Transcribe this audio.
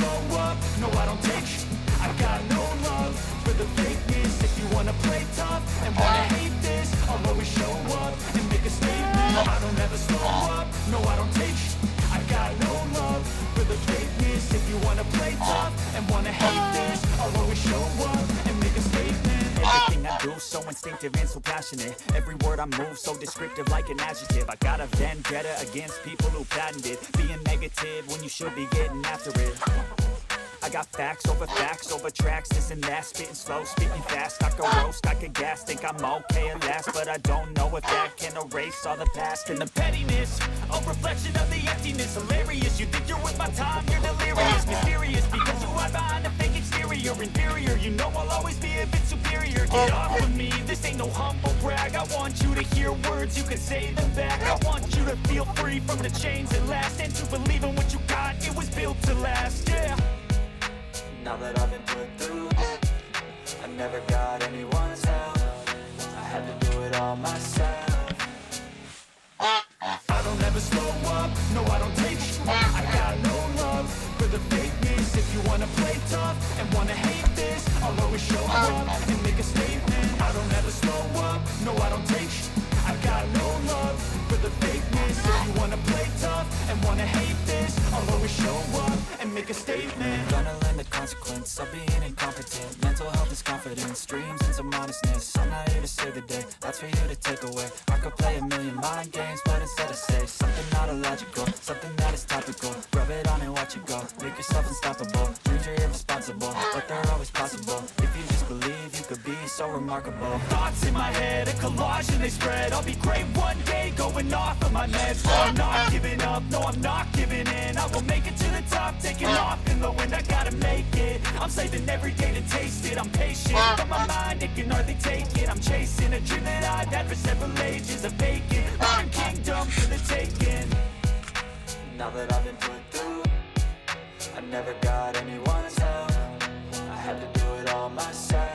slow up, no I don't take I got no love for the fakeness. If you wanna play tough and wanna hate this, I'll always show up and make a statement. I don't ever slow up, no I don't take I got no love for the fakeness. If you wanna play tough and wanna hate this, I'll always show up and make a statement. Everything I do so instinctive and so passionate. Every word I move so descriptive like an adjective. I got a vendetta against people who patented being negative when you should be getting after it. I got facts over tracks, this and that, spitting slow, speaking fast. I could roast, I could gas, think I'm okay at last, but I don't know if that can erase all the past. And the pettiness, a reflection of the emptiness. Hilarious, you think you're worth my time, you're delirious. Mysterious, because you hide behind a fake exterior. Inferior, you know I'll always be a bit superior. Get off of me, this ain't no humble brag. I want you to hear words, you can say them back. I want you to feel free from the chains that last, and to believe in what you got, it was built to last, yeah. Now that I've been put through it, I never got anyone's help. I had to do it all myself. I don't ever slow up, no I don't take I got no love for the fakeness. If you wanna play tough and wanna hate this, I'll always show up and make a statement. I don't ever slow up, no I don't take I got no love for the fakeness. If you wanna play tough and wanna hate this, I'll always show up and make a statement. Gonna learn the consequence of being incompetent. Mental health is confidence, dreams and some honestness. I'm not here to save the day, that's for you to take away. I could play a million mind games, but instead I say something not illogical, something that is topical. Rub it on and watch it go, make yourself unstoppable. Dreams are irresponsible, but they're always possible. If you just believe, you could be so remarkable. Thoughts in my head, a collage and they spread. I'll be great one day, going off of my meds. No, I'm not giving up, no I'm not giving in. I will make it to the top, taking off in the wind. I gotta make it, I'm saving every day to taste it. I'm patient, but my mind, it can hardly take it. I'm chasing a dream that I've had for several ages. A vacant, modern kingdom for the taking. Now that I've been put through, I never got anyone's help. I had to do it all myself.